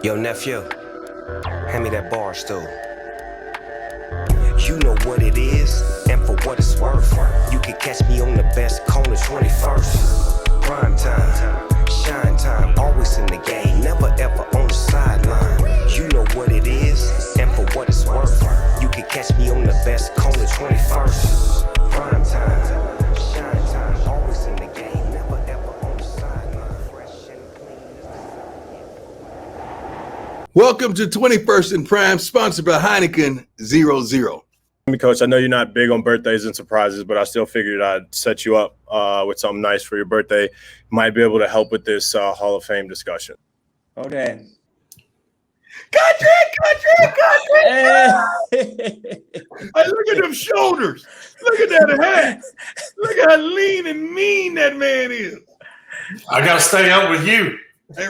Yo, nephew, hand me that bar stool. You know what it is, and for what it's worth. You can catch me on the best corner, 21st. Prime time, shine time, always in the game, never ever on the sideline. You know what it is, and for what it's worth. You can catch me on the best corner, 21st. Prime time, shine time, always in the game, never ever on the sideline. Fresh and clean. Welcome to 21st and Prime, sponsored by Heineken 0-0. Coach, I know you're not big on birthdays and surprises, but I still figured I'd set you up with something nice for your birthday. Might be able to help with this Hall of Fame discussion. Oh, damn. Country! Hey, look at them shoulders. Look at that hat. Look how lean and mean that man is. I got to stay up with you. Hey,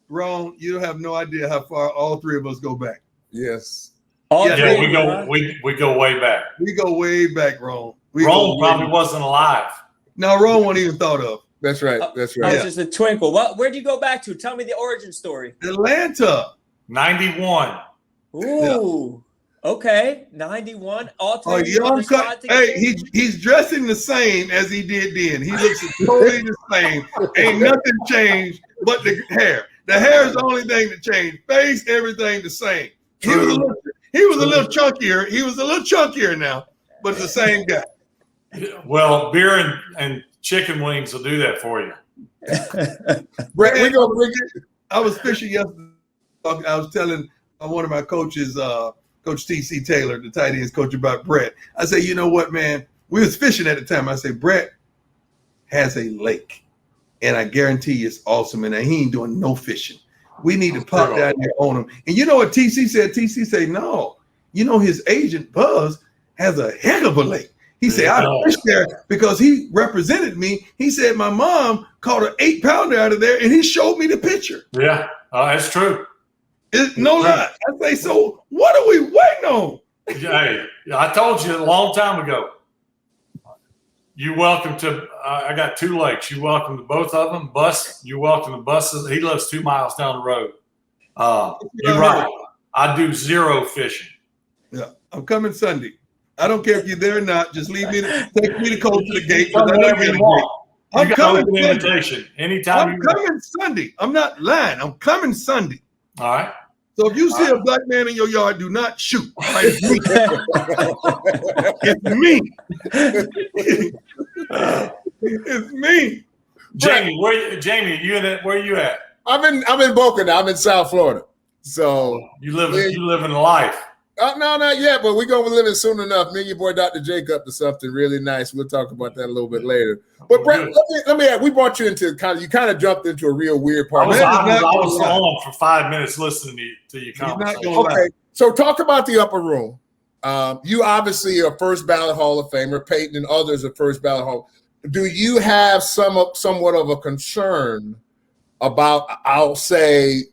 Rone, you don't have no idea how far all three of us go back. Yes. Yeah, we go way back. We go way back, Rone. Rone probably wasn't alive. No, Rone wasn't even thought of. That's right. That's right. That was just a twinkle. Where'd you go back to? Tell me the origin story. Atlanta. 91. Ooh. Yeah. Okay. 91. All three of you on the spot together? Hey, he's dressing the same as he did then. He looks totally the same. Ain't nothing changed but the hair. The hair is the only thing that changed. Face, everything the same. He was a little chunkier. He was a little chunkier now, but it's the same guy. Well, beer and chicken wings will do that for you. Brett, we gonna bring it. I was fishing yesterday. I was telling one of my coaches, Coach T.C. Taylor, the tight ends coach, about Brett. I said, you know what, man? We was fishing at the time. I said, Brett has a lake, and I guarantee you it's awesome, and he ain't doing no fishing. We need to pop down there on him. And you know what TC said? TC said, no. You know his agent, Buzz, has a heck of a lake. He said, I fished there because he represented me. He said, my mom caught an 8-pounder out of there, and he showed me the picture. Yeah, that's true. It's no lie. I say, so what are we waiting on? Hey, I told you a long time ago. You welcome to. I got 2 lakes. You welcome to both of them. You welcome to buses. He lives 2 miles down the road. You're right. I do 0 fishing. Yeah, I'm coming Sunday. I don't care if you're there or not. Just leave me. Take me to go to the gate. I'm coming. Invitation anytime. I'm coming Sunday. I'm not lying. I'm coming Sunday. All right. So if you see a black man in your yard, do not shoot. Right? It's me. It's me. Jamie, where you at? I'm in Boca now. I'm in South Florida. So you living life. No, not yet, but we're gonna live it soon enough. Me and your boy Dr. Jacob to something really nice. We'll talk about that a little bit later. But Brett, let me ask, we brought you into you kind of jumped into a real weird part. I was on for 5 minutes listening to your conversation. Okay, so talk about the upper room. You obviously are first ballot Hall of Famer. Peyton and others are first ballot Hall. Do you have somewhat of a concern about? I'll say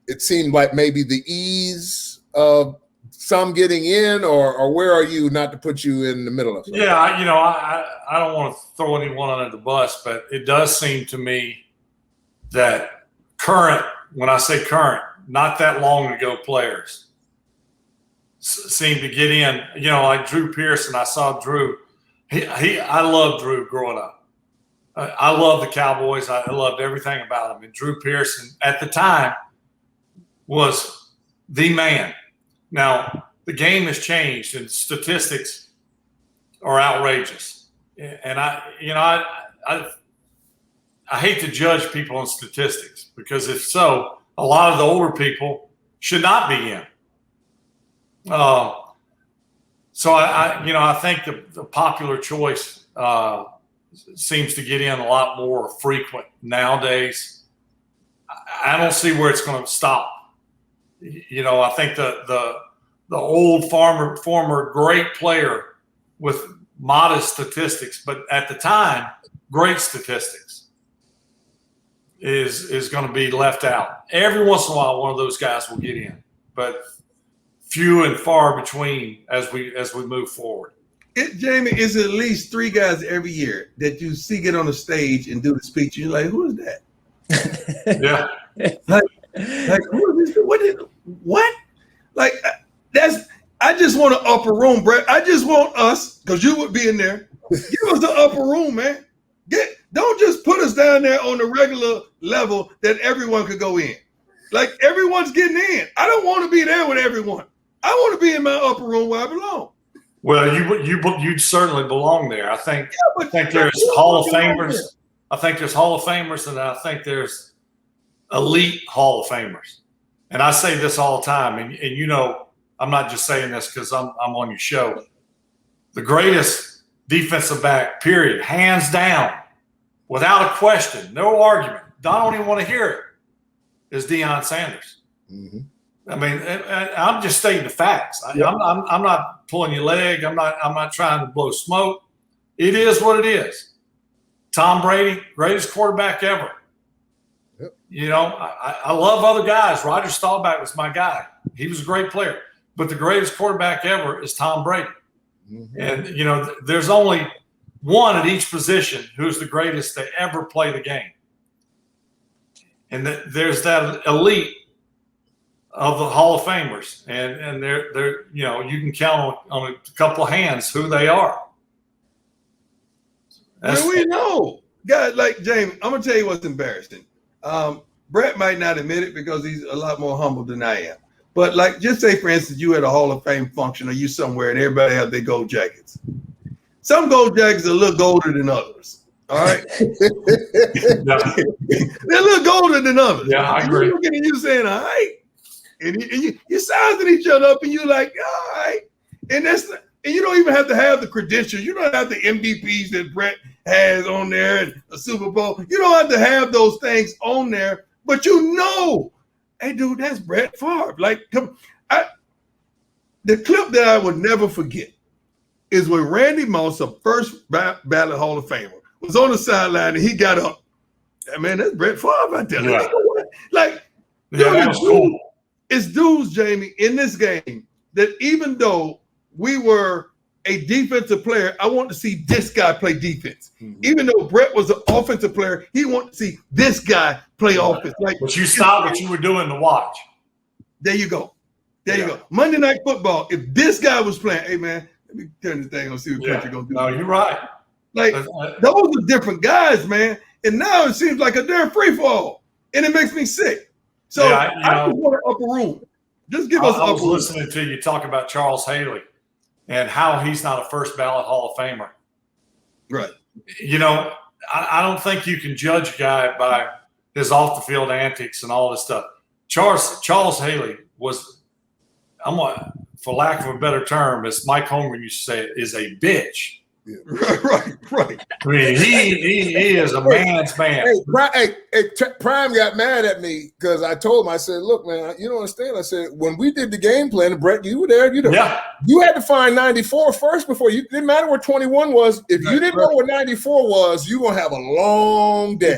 it seemed like maybe the ease of some getting in, or where are you? Not to put you in the middle of something. Yeah, I don't want to throw anyone under the bus, but it does seem to me that when I say current, not that long ago players seem to get in. Like Drew Pearson. I saw Drew. I loved Drew growing up. I loved the Cowboys. I loved everything about him. And Drew Pearson at the time was the man. Now, the game has changed and statistics are outrageous. And I hate to judge people on statistics, because if so, a lot of the older people should not be in. So I think the popular choice seems to get in a lot more frequent nowadays. I don't see where it's going to stop. I think the old former great player with modest statistics, but at the time, great statistics is going to be left out. Every once in a while, one of those guys will get in, but few and far between as we move forward. Jamie, is at least 3 guys every year that you see get on the stage and do the speech. And you're like, who is that? Yeah. Like, Like, what? Like, I just want an upper room, Brett. I just want us, because you would be in there. Give us the upper room, man. Don't just put us down there on the regular level that everyone could go in. Like, everyone's getting in. I don't want to be there with everyone. I want to be in my upper room where I belong. Well, you certainly belong there. I think there's Hall of Famers. I think there's Hall of Famers, and I think there's elite Hall of Famers. And I say this all the time, and you know, I'm not just saying this because I'm on your show. The greatest defensive back, period, hands down, without a question, no argument. I don't even want to hear it. Is Deion Sanders. Mm-hmm. I mean, I'm just stating the facts. I'm not pulling your leg. I'm not trying to blow smoke. It is what it is. Tom Brady, greatest quarterback ever. Yep. You know, I love other guys. Roger Staubach was my guy. He was a great player. But the greatest quarterback ever is Tom Brady. Mm-hmm. And, you know, there's only one at each position who's the greatest to ever play the game. And there's that elite of the Hall of Famers, and they're you know, you can count on a couple of hands who they are. Well, we know guys like Jamie. I'm gonna tell you what's embarrassing. Brett might not admit it because he's a lot more humble than I am. But like, just say for instance, you at a Hall of Fame function, or you somewhere, and everybody has their gold jackets. Some gold jackets are a little golder than others. All right, they're a little golder than others. Yeah, I agree. You're looking at you saying, "All right." And you're sizing each other up, and you're like, all right. And you don't even have to have the credentials. You don't have the MVPs that Brett has on there and a Super Bowl. You don't have to have those things on there, but you know, hey, dude, that's Brett Favre. Like, the clip that I would never forget is when Randy Moss, a first ballot Hall of Famer, was on the sideline and he got up. Man, that's Brett Favre out there. Yeah. Like, Yeah, that was cool. It's dudes, Jamie, in this game that even though we were a defensive player, I want to see this guy play defense. Mm-hmm. Even though Brett was an offensive player, he wanted to see this guy play offense. Like, but you stopped what you were doing to watch. There you go. There you go. Monday Night Football, if this guy was playing, hey, man, let me turn the thing on, see what country going to do. No, you're right. Like, those are different guys, man. And now it seems like a damn free-for-all. And it makes me sick. So I just want an upper room. Just give us I was listening to you talk about Charles Haley and how he's not a first ballot Hall of Famer. Right. You know, I don't think you can judge a guy by his off the field antics and all this stuff. Charles Haley was, for lack of a better term, as Mike Holmgren used to say, is a bitch. Yeah. Right. I mean, he is a man's man. Prime got mad at me because I told him, I said, look, man, you don't understand. I said, when we did the game plan, Brett, you were there. You had to find 94 first before you. Didn't matter what 21 was. If you didn't know what 94 was, you're going to have a long day.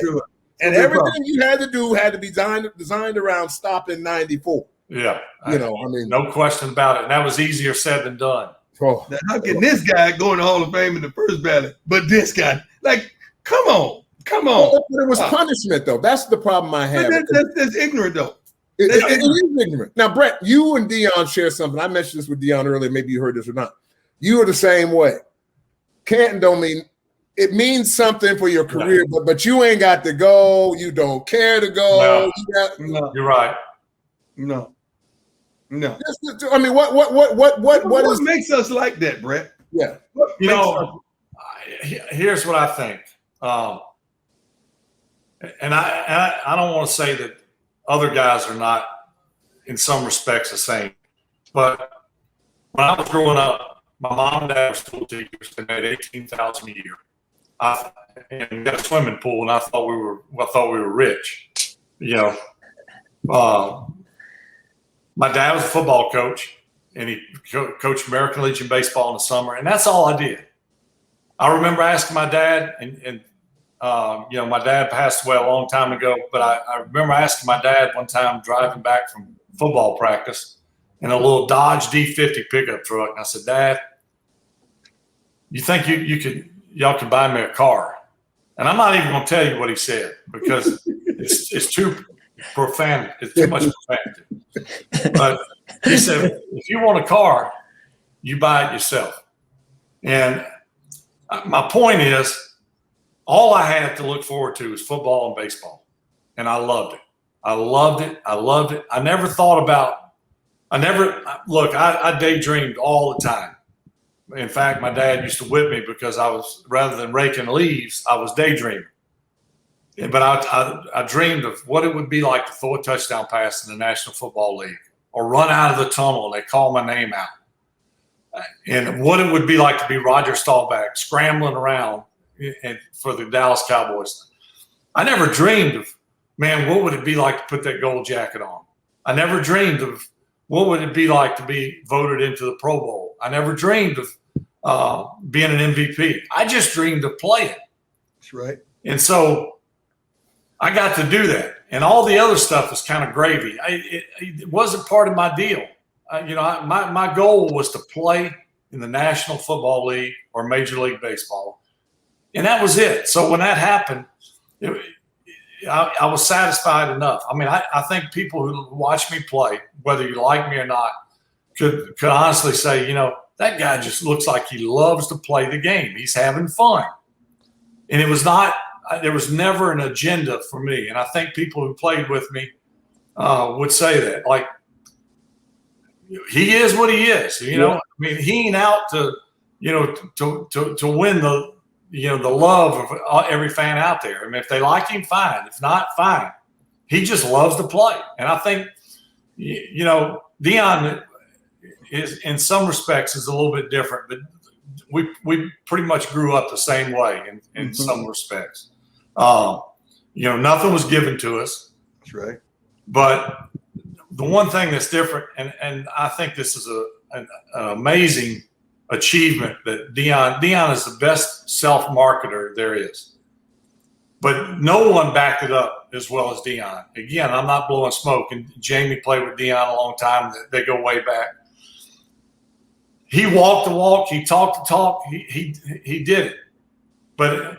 And everything you had to do had to be designed around stopping 94. Yeah. I mean, no question about it. And that was easier said than done. Oh. Now, how can this guy go in the Hall of Fame in the first ballot, but this guy, like, come on. But it was punishment, though. That's the problem I have. That's ignorant, though. It is ignorant. Now, Brett, you and Deion share something. I mentioned this with Deion earlier. Maybe you heard this or not. You are the same way. Canton don't mean it means something for your career, but you ain't got to go. You don't care to go. No. You're right. No. I mean, what makes us like that, Brett? Yeah. Here's what I think. And I don't want to say that other guys are not, in some respects, the same. But when I was growing up, my mom and dad were school teachers. They made $18,000 a year. And we had a swimming pool, and I thought we were rich. You know. My dad was a football coach, and he coached American Legion baseball in the summer, and that's all I did. I remember asking my dad, and my dad passed away a long time ago, but I remember asking my dad one time driving back from football practice in a little Dodge D50 pickup truck, and I said, Dad, you think y'all can buy me a car? And I'm not even going to tell you what he said because it's too profanity. It's too much profanity. But he said, if you want a car, you buy it yourself. And my point is, all I had to look forward to was football and baseball. And I loved it. I loved it. I loved it. I never thought about – I daydreamed all the time. In fact, my dad used to whip me because I was – rather than raking leaves, I was daydreaming. But I dreamed of what it would be like to throw a touchdown pass in the National Football League or run out of the tunnel and they call my name out. And what it would be like to be Roger Staubach scrambling around for the Dallas Cowboys. I never dreamed of, man, what would it be like to put that gold jacket on? I never dreamed of what would it be like to be voted into the Pro Bowl. I never dreamed of being an MVP. I just dreamed of playing. That's right. And so I got to do that. And all the other stuff was kind of gravy. It wasn't part of my deal. My goal was to play in the National Football League or Major League Baseball. And that was it. So when that happened, I was satisfied enough. I mean, I think people who watch me play, whether you like me or not, could honestly say, that guy just looks like he loves to play the game. He's having fun. And there was never an agenda for me. And I think people who played with me would say that. Like, he is what he is, I mean, he ain't out to win the love of every fan out there. I mean, if they like him, fine. If not, fine. He just loves to play. And I think, Deion is in some respects is a little bit different, but we pretty much grew up the same way in some respects. Nothing was given to us. That's right. But the one thing that's different, and I think this is an amazing achievement that Deion is the best self-marketer there is. But no one backed it up as well as Deion. Again, I'm not blowing smoke, and Jamie played with Deion a long time. They go way back. He walked the walk. He talked the talk. He did it. But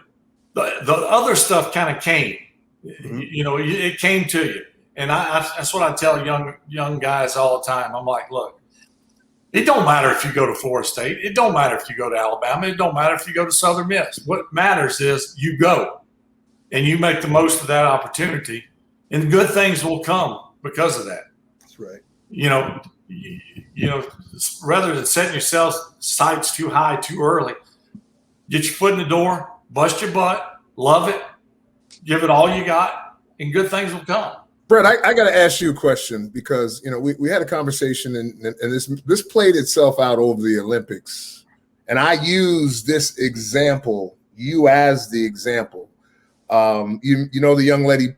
the other stuff kind of came. It came to you. And that's what I tell young guys all the time. I'm like, look, it don't matter if you go to Florida State. It don't matter if you go to Alabama. It don't matter if you go to Southern Miss. What matters is you go, and you make the most of that opportunity, and good things will come because of that. That's right. Rather than setting yourself sights too high too early, get your foot in the door, bust your butt, love it, give it all you got, and good things will come. Brett, I got to ask you a question because, we had a conversation and this played itself out over the Olympics. And I use this example, you as the example. The young lady,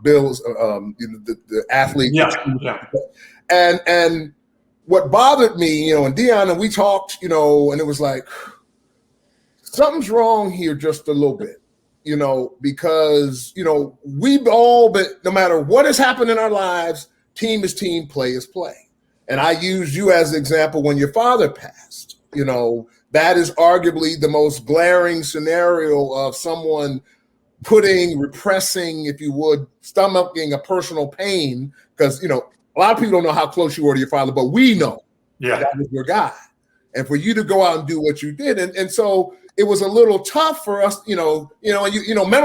Bill's, the athlete. Yeah. And what bothered me, and Deion and we talked, and it was like, something's wrong here just a little bit. Because, we've all been, no matter what has happened in our lives, team is team, play is play. And I used you as an example when your father passed. That is arguably the most glaring scenario of someone repressing, if you would, stomaching a personal pain. Because, a lot of people don't know how close you were to your father, but we know that was your guy. And for you to go out and do what you did. And so it was a little tough for us, mental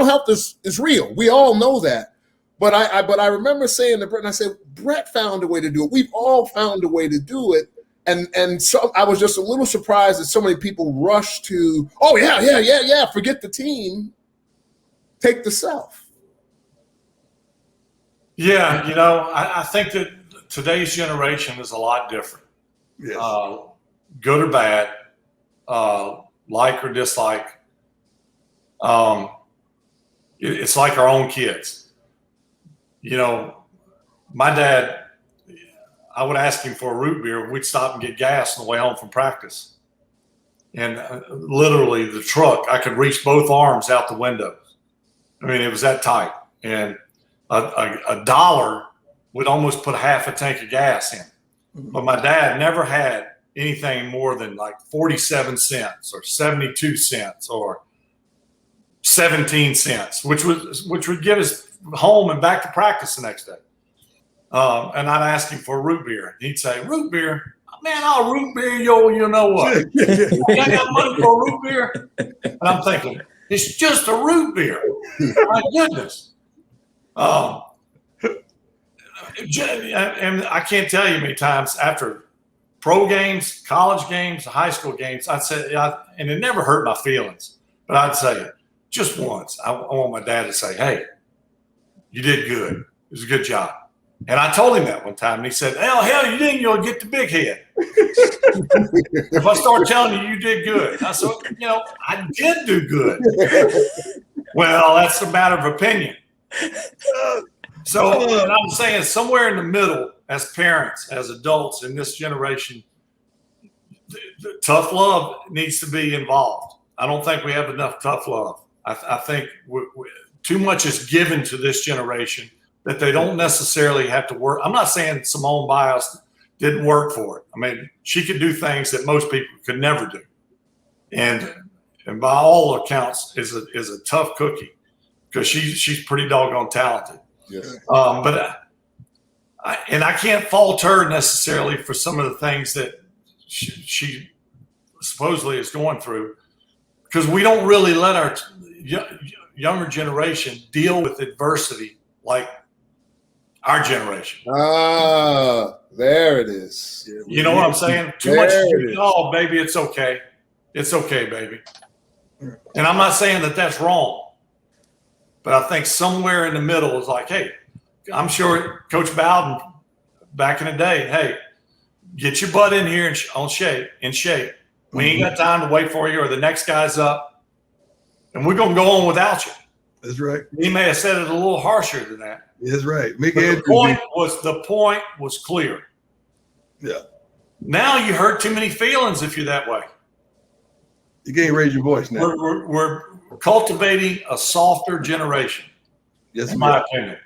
health is real. We all know that. But I remember saying to Brett, and I said, Brett found a way to do it. We've all found a way to do it. And so I was just a little surprised that so many people rush to, oh, yeah, forget the team, take the self. Yeah, I think that today's generation is a lot different. Yes. Good or bad, like or dislike. It's like our own kids. My dad, I would ask him for a root beer. We'd stop and get gas on the way home from practice. And literally the truck, I could reach both arms out the window. I mean, it was that tight. And a dollar would almost put half a tank of gas in. But my dad never had anything more than like 47 cents or 72 cents or 17 cents, which would get us home and back to practice the next day. and I'd ask him for a root beer. He'd say, root beer? Man, I'll root beer you know what. I got money for a root beer? And I'm thinking, it's just a root beer. My goodness. And I can't tell you how many times after pro games, college games, high school games, I'd say, and it never hurt my feelings, but I'd say just once, I want my dad to say, hey, you did good. It was a good job. And I told him that one time, and he said, hell, you didn't. You'll get the big head. If I start telling you did good. I said, I did do good. Well, that's a matter of opinion. So what I'm saying, somewhere in the middle, as parents, as adults in this generation, the tough love needs to be involved. I don't think we have enough tough love. I think too much is given to this generation that they don't necessarily have to work. I'm not saying Simone Biles didn't work for it. I mean, she could do things that most people could never do. And by all accounts is a tough cookie because she's pretty doggone talented. Yes. But I can't fault her necessarily for some of the things that she supposedly is going through, because we don't really let our younger generation deal with adversity like our generation. There it is. You know what I'm saying? Too much. Oh, baby, it's okay. It's okay, baby. And I'm not saying that that's wrong, but I think somewhere in the middle is like, hey, I'm sure Coach Bowden back in the day, hey, get your butt in here in shape. We ain't got time to wait for you, or the next guy's up, and we're gonna go on without you. That's right. He may have said it a little harsher than that. That's right. The point was clear. Yeah. Now you hurt too many feelings if you're that way. You can't raise your voice now. We're cultivating a softer generation. Yes, in my opinion.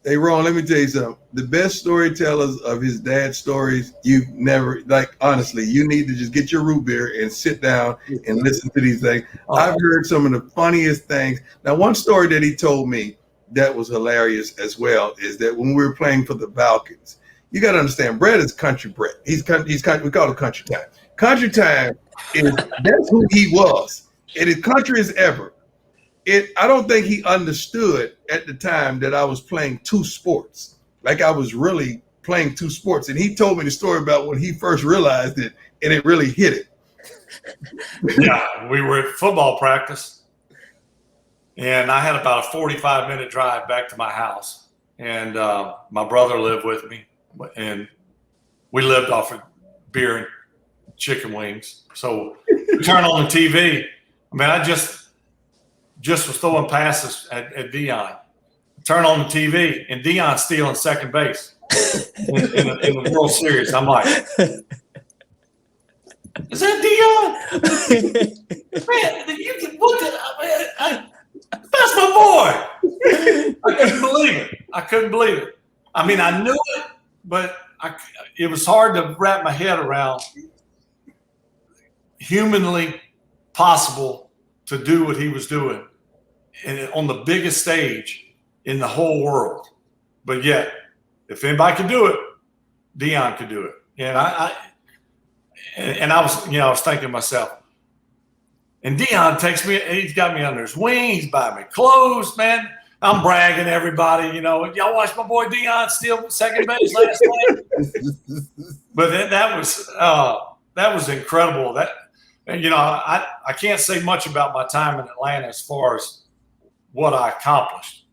Hey, Ron, let me tell you something. The best storytellers of his dad's stories, you've never, honestly, you need to just get your root beer and sit down and listen to these things. I've heard some of the funniest things. Now, one story that he told me that was hilarious as well is that when we were playing for the Falcons, you got to understand, Brett is country Brett. He's country, we call it country time. Country time that's who he was. And as country as ever. I don't think he understood at the time that I was playing two sports. Like I was really playing two sports. And he told me the story about when he first realized it and it really hit it. Yeah, we were at football practice and I had about a 45-minute drive back to my house. And my brother lived with me and we lived off of beer and chicken wings. So we turn on the TV. I mean, I just was throwing passes at Dion. Turn on the TV, and Dion's stealing second base in the World Series. I'm like, is that Dion? Man, that's my boy. I couldn't believe it. I mean, I knew it, but it was hard to wrap my head around humanly possible to do what he was doing and on the biggest stage in the whole world. But yet, if anybody could do it, Dion could do it. And I was thinking to myself, and Dion takes me, he's got me under his wing, he's buying me clothes, man. I'm bragging everybody, y'all watch my boy Dion steal second base last night. But that was incredible. I can't say much about my time in Atlanta as far as what I accomplished.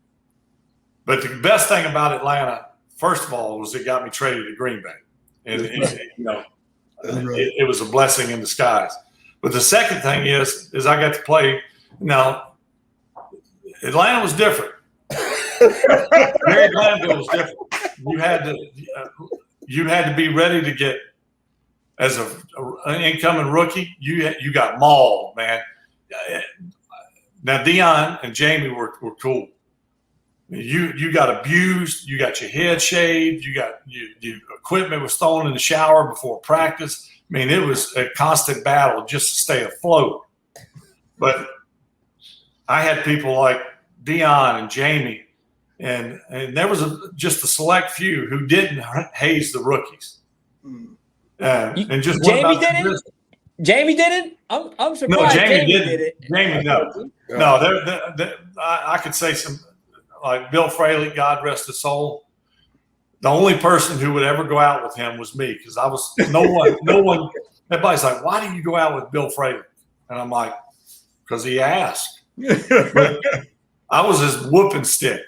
But the best thing about Atlanta, first of all, was it got me traded to Green Bay. And it was a blessing in disguise. But the second thing is I got to play. Now, Atlanta was different. Mary Glanville was different. You had to be ready to get, as an incoming rookie, you got mauled, man. Now Dion and Jamie were cool. You got abused. You got your head shaved. You got your equipment was thrown in the shower before practice. I mean, it was a constant battle just to stay afloat. But I had people like Dion and Jamie and there was just a select few who didn't haze the rookies. And just Jamie did it. Jamie did it. I'm surprised. No, Jamie did it. Jamie, no. I could say some like Bill Fraley, God rest his soul. The only person who would ever go out with him was me, because I was no one. Everybody's like, "Why do you go out with Bill Fraley?" And I'm like, "Because he asked." But I was his whooping stick.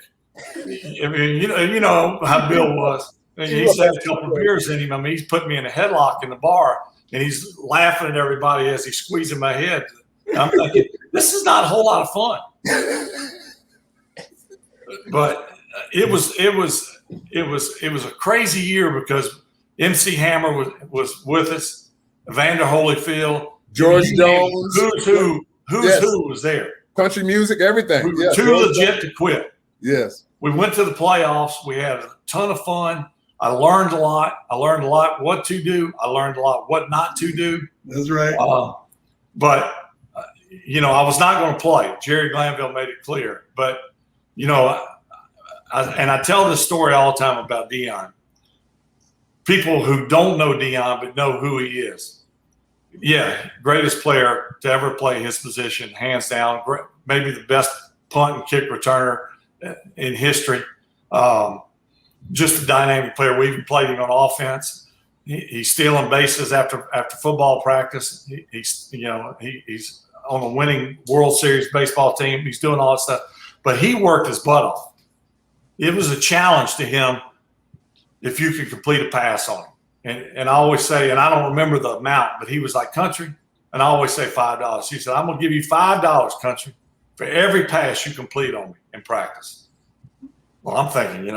I mean, you know how Bill was. And he's had a couple of beers in him. I mean, he's put me in a headlock in the bar, and he's laughing at everybody as he's squeezing my head. And I'm thinking, this is not a whole lot of fun. But it was a crazy year because MC Hammer was with us, Evander Holyfield, George Jones, who's who was there. Country music, everything. We were too legit to quit. Yes. We went to the playoffs. We had a ton of fun. I learned a lot. I learned a lot what to do. I learned a lot what not to do. That's right. But I was not going to play. Jerry Glanville made it clear. But, I tell this story all the time about Deion. People who don't know Deion but know who he is. Yeah, greatest player to ever play his position, hands down. Maybe the best punt and kick returner in history. Just a dynamic player. We even played him on offense. He's stealing bases after football practice. He's on a winning World Series baseball team. He's doing all that stuff. But he worked his butt off. It was a challenge to him if you could complete a pass on him. And I always say, and I don't remember the amount, but he was like, Country, and I always say $5. He said, I'm going to give you $5, Country, for every pass you complete on me in practice. Well, I'm thinking,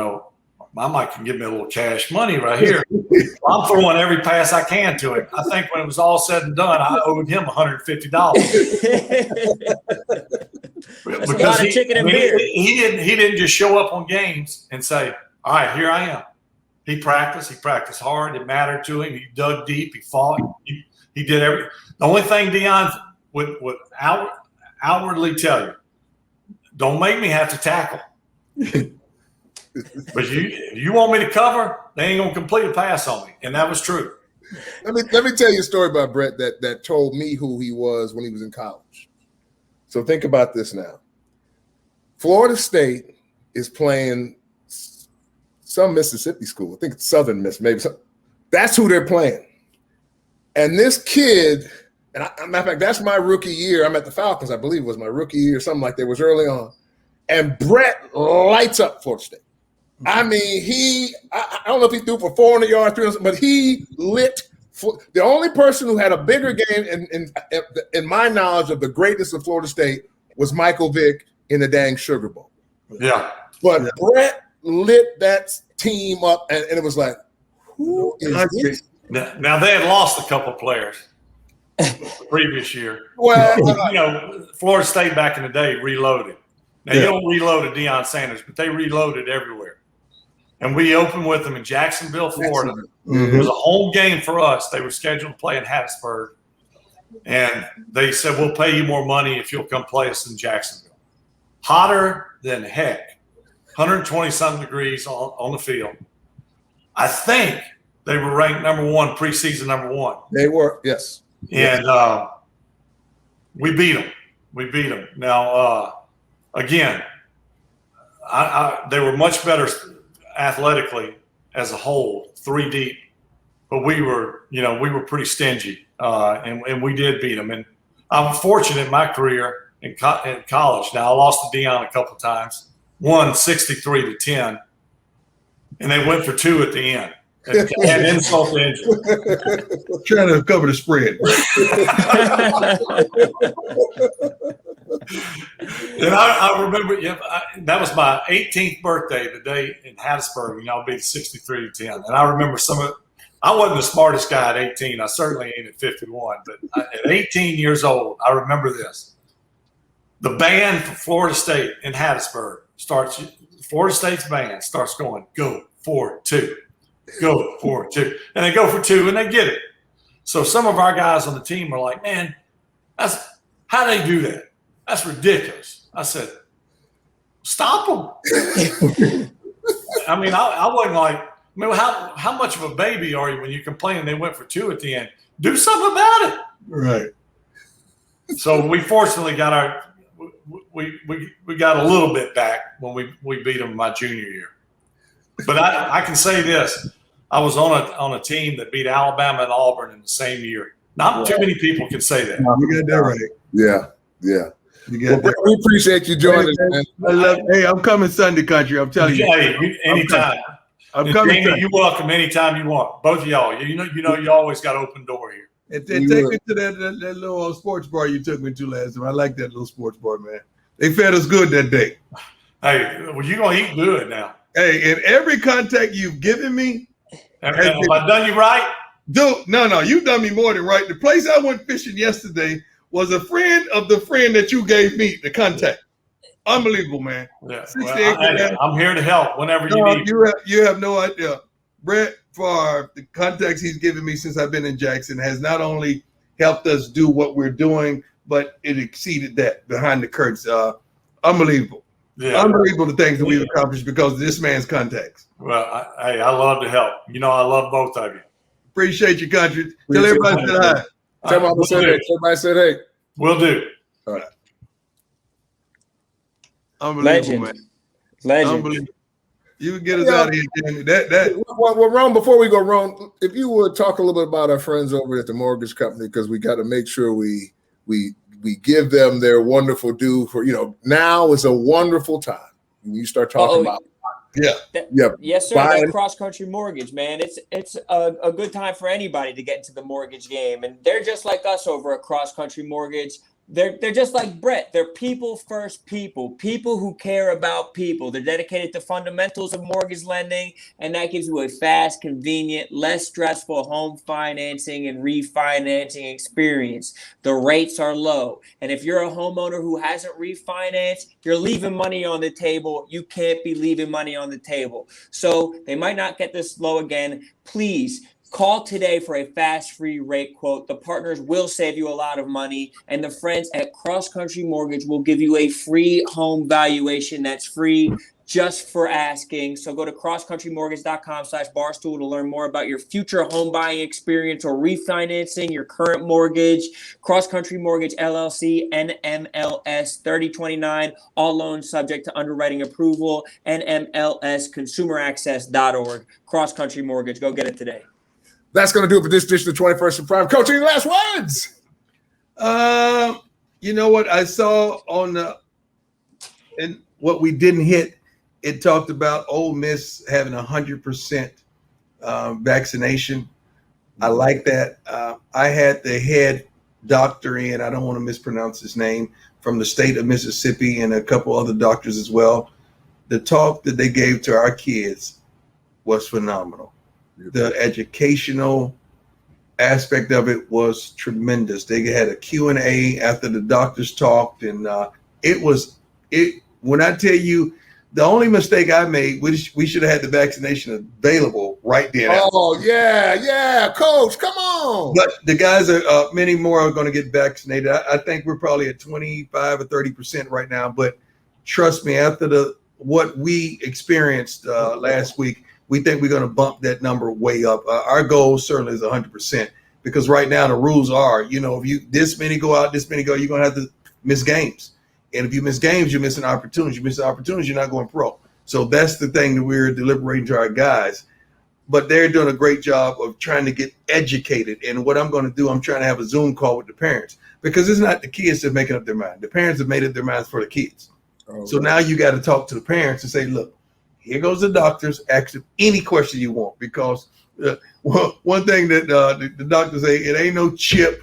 I might can give me a little cash money right here. I'm throwing every pass I can to him. I think when it was all said and done, I owed him $150. That's a lot of chicken and beer. He didn't just show up on games and say, all right, here I am. He practiced hard. It mattered to him. He dug deep. He fought. He did everything. The only thing Deion would outwardly tell you, don't make me have to tackle. But you want me to cover, they ain't gonna complete a pass on me, and that was true. Let me tell you a story about Brett that told me who he was when he was in college. So think about this now. Florida State is playing some Mississippi school. I think it's Southern Miss, maybe. That's who they're playing. And this kid, and matter of fact, that's my rookie year. I'm at the Falcons, I believe it was my rookie year, something like that. It was early on. And Brett lights up Florida State. I mean, I don't know if he threw for 400 yards, 300, but he lit. The only person who had a bigger game, in my knowledge of the greatness of Florida State, was Michael Vick in the dang Sugar Bowl. Yeah. But Brett lit that team up, and it was like, who is this? Now, they had lost a couple players the previous year. Well, Florida State back in the day reloaded. Now, you don't reload a Deion Sanders, but they reloaded everywhere. And we opened with them in Jacksonville, Florida. Mm-hmm. It was a home game for us. They were scheduled to play in Hattiesburg. And they said, we'll pay you more money if you'll come play us in Jacksonville. Hotter than heck. 120-something degrees on the field. I think they were ranked number one, preseason number one. They were, yes. And we beat them. Now, again, they were much better athletically as a whole, 3 deep, but we were pretty stingy, and we did beat them. And I'm fortunate in my career in college. Now I lost to Deion a couple of times, won 63-10, and they went for 2 at the end. And insult to injury. Trying to cover the spread. And I remember that was my 18th birthday, the day in Hattiesburg, and y'all beat 63-10. And I remember I wasn't the smartest guy at 18. I certainly ain't at 51. But at 18 years old, I remember this. The band for Florida State in Hattiesburg Florida State's band starts going, go 4-2. Go 4-2. And they go for 2 and they get it. So some of our guys on the team are like, man, how do they do that? That's ridiculous. I said, Stop them. I mean, I wasn't like, how much of a baby are you when you complain they went for 2 at the end? Do something about it. Right. So we fortunately got we got a little bit back when we beat them my junior year. But I can say this: I was on a team that beat Alabama and Auburn in the same year. Not too many people can say that. You got that right. Yeah. You got that. We appreciate you joining us, man. Hey, I'm coming Sunday, country. I'm telling you. Hey, anytime. I'm coming. Jamie, you're welcome anytime you want. Both of y'all. You know, you always got open door here. And take me to that little sports bar you took me to last time. I like that little sports bar, man. They fed us good that day. Hey, well, you're gonna eat good now. Hey, in every contact you've given me, have I done you right? Dude, no, you've done me more than right. The place I went fishing yesterday was a friend of the friend that you gave me the contact. Unbelievable, man. Yeah, I'm here to help whenever you need. You have no idea. Brett Favre, the contacts he's given me since I've been in Jackson has not only helped us do what we're doing, but it exceeded that behind the curtains. Unbelievable. Yeah. Unbelievable the things that we've accomplished because of this man's contacts. Well, I love to help. You know, I love both of you. Appreciate your country. Tell everybody said hi. Tell Mama said hey. Everybody said hey. Will do. All right. Unbelievable, man. Legend. Unbelievable. You can get us out of here, Jamie. Well, Ron, before we go, Ron, if you would talk a little bit about our friends over at the mortgage company, because we got to make sure we give them their wonderful due for, now is a wonderful time. When you start talking about yes, sir. That cross-country mortgage, man. It's a good time for anybody to get into the mortgage game. And they're just like us over at Cross-Country Mortgage. They're just like Brett. They're people first people who care about people. They're dedicated to fundamentals of mortgage lending, and that gives you a fast, convenient, less stressful home financing and refinancing experience. The rates are low. And if you're a homeowner who hasn't refinanced, you're leaving money on the table. You can't be leaving money on the table. So they might not get this low again. Please call today for a fast, free rate quote. The partners will save you a lot of money, and the friends at Cross Country Mortgage will give you a free home valuation that's free just for asking. So go to crosscountrymortgage.com/barstool to learn more about your future home buying experience or refinancing your current mortgage. Cross Country Mortgage LLC, NMLS 3029, all loans subject to underwriting approval, NMLSconsumeraccess.org. Cross Country Mortgage, go get it today. That's going to do it for this edition of 21st and Prime. Coach, any last words? You know what I saw and what we didn't hit, it talked about Ole Miss having 100% vaccination. I like that. I had the head doctor in, I don't want to mispronounce his name, from the state of Mississippi and a couple other doctors as well. The talk that they gave to our kids was phenomenal. The educational aspect of it was tremendous. They had a Q&A after the doctors talked, and when I tell you, the only mistake I made, we should have had the vaccination available right there. Oh, yeah, Coach, come on. But the guys many more are going to get vaccinated. I think we're probably at 25 or 30% right now, but trust me, after what we experienced last week, we think we're going to bump that number way up. Our goal certainly is 100%, because right now the rules are, if you this many go out, this many go, you're going to have to miss games. And if you miss games, you're missing opportunities. You miss opportunities, you're not going pro. So that's the thing that we're deliberating to our guys. But they're doing a great job of trying to get educated. And what I'm going to do, I'm trying to have a Zoom call with the parents, because it's not the kids that are making up their mind. The parents have made up their minds for the kids. So now you got to talk to the parents and say, look, here goes the doctors. Ask them any question you want, because one thing that the doctors say, it ain't no chip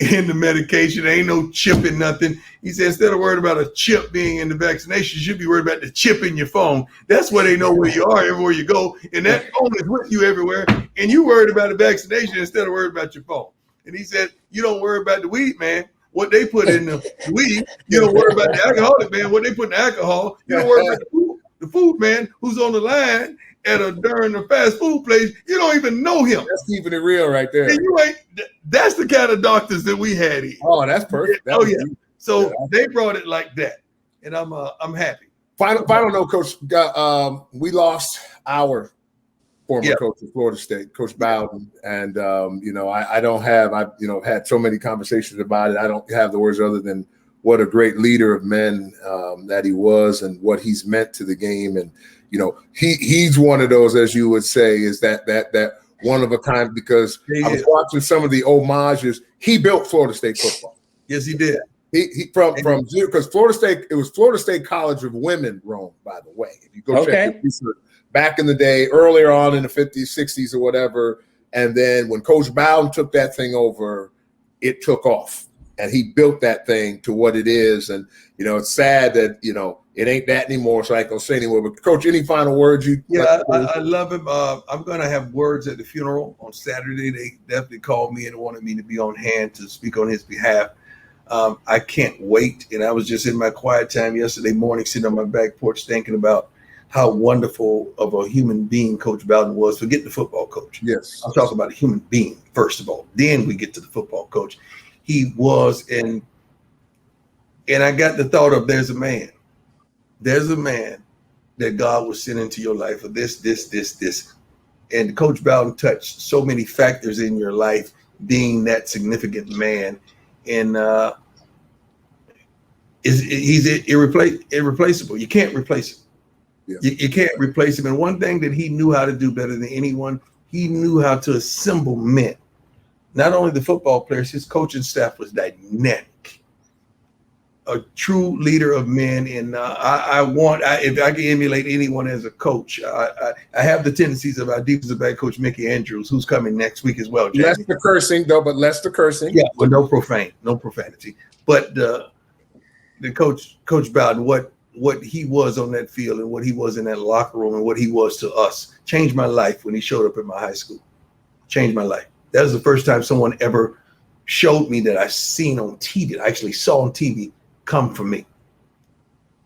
in the medication. There ain't no chip in nothing. He said, instead of worried about a chip being in the vaccination, you should be worried about the chip in your phone. That's where they know where you are everywhere you go. And that phone is with you everywhere. And you worried about the vaccination instead of worried about your phone. And he said, you don't worry about the weed, man. What they put in the weed. You don't worry about the alcoholic, man. What they put in the alcohol. You don't worry about the food man who's on the line during the fast food place. You don't even know him. That's keeping it real right there. And that's the kind of doctors that we had here. Oh, that's perfect. So they brought it like that, and I'm happy. Final note, Coach. We lost our former coach of Florida State, Coach Bowden, and I don't have. I've had so many conversations about it. I don't have the words other than what a great leader of men that he was, and what he's meant to the game. And he's one of those, as you would say, is that one of a kind, because I was watching some of the homages. He built Florida State football. Yes, he did. He from zero, because Florida State, it was Florida State College of Women, Rome, by the way. If you go check the research back in the day, earlier on in the 50s, 60s, or whatever, and then when Coach Bowden took that thing over, it took off, and he built that thing to what it is. And it's sad that it ain't that anymore, so I ain't gonna say anymore. But Coach, any final words you? Yeah, I love him. I'm gonna have words at the funeral on Saturday. They definitely called me and wanted me to be on hand to speak on his behalf. I can't wait. And I was just in my quiet time yesterday morning, sitting on my back porch, thinking about how wonderful of a human being Coach Bowden was. Forget the football coach. Yes, I'm talking about a human being first of all. Then we get to the football coach. He was, and I got the thought of there's a man that God will send into your life for this. And Coach Bowden touched so many factors in your life, being that significant man. And he's irreplaceable. You can't replace him. Yeah. You can't replace him. And one thing that he knew how to do better than anyone, he knew how to assemble men. Not only the football players, his coaching staff was dynamic. A true leader of men. And if I can emulate anyone as a coach, I have the tendencies of our defensive back coach, Mickey Andrews, who's coming next week as well. Jamie. Less the cursing, though, but less the cursing. Yeah, but no profanity. But the Coach Bowden, what he was on that field and what he was in that locker room and what he was to us changed my life when he showed up at my high school. Changed my life. That was the first time someone ever showed me that I seen on TV, I actually saw on TV, come for me.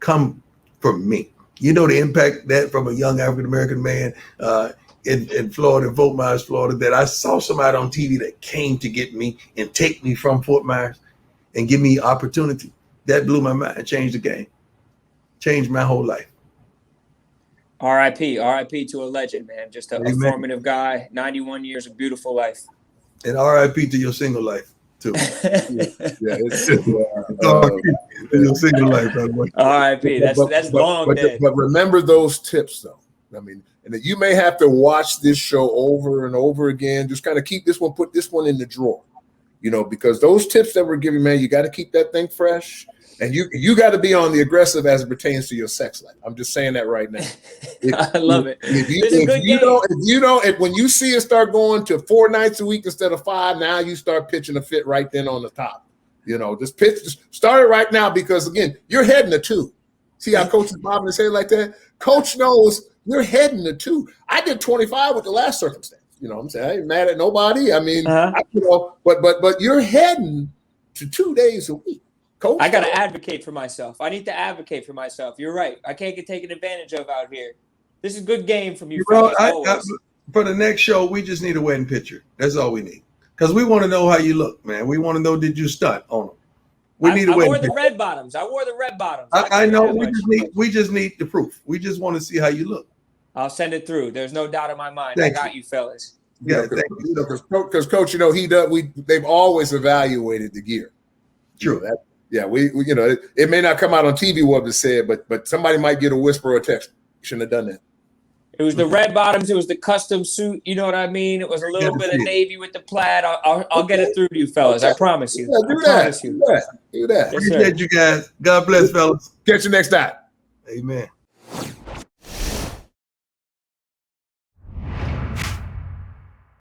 Come for me. You know the impact that from a young African-American man in Florida, Fort Myers, Florida, that I saw somebody on TV that came to get me and take me from Fort Myers and give me opportunity. That blew my mind and changed the game. Changed my whole life. R.I.P. to a legend, man. Just a formative guy. 91 years of beautiful life. And R.I.P. to your single life too. It's your single life. R.I.P. That's long dead. But remember those tips, though. I mean, and that you may have to watch this show over and over again. Just kind of keep this one, put this one in the drawer. Because those tips that we're giving, man, you got to keep that thing fresh. And you got to be on the aggressive as it pertains to your sex life. I'm just saying that right now. I love it. When you see it start going to 4 nights a week instead of 5, now you start pitching a fit right then on the top. Just start it right now, because again, you're heading to 2. See how Coach is bobbing his head like that? Coach knows you're heading to 2. I did 25 with the last circumstance. I'm saying I ain't mad at nobody. I mean, but you're heading to 2 days a week. Coach, I got to advocate for myself. I need to advocate for myself. You're right. I can't get taken advantage of out here. This is a good game from you. For the next show, we just need a wedding picture. That's all we need. Because we want to know how you look, man. We want to know, did you stunt on them? I wore the red bottoms. I know. We just need the proof. We just want to see how you look. I'll send it through. There's no doubt in my mind. I got you, fellas. Yeah, thank you. Because Coach, he does. They've always evaluated the gear. True. Yeah, we it may not come out on TV what was said, but somebody might get a whisper or a text. Shouldn't have done that. It was the red bottoms. It was the custom suit. You know what I mean? It was a little bit of navy with the plaid. I'll get it through to you, fellas. I promise you. Yeah, do that. Appreciate you guys. God bless, fellas. Catch you next time. Amen.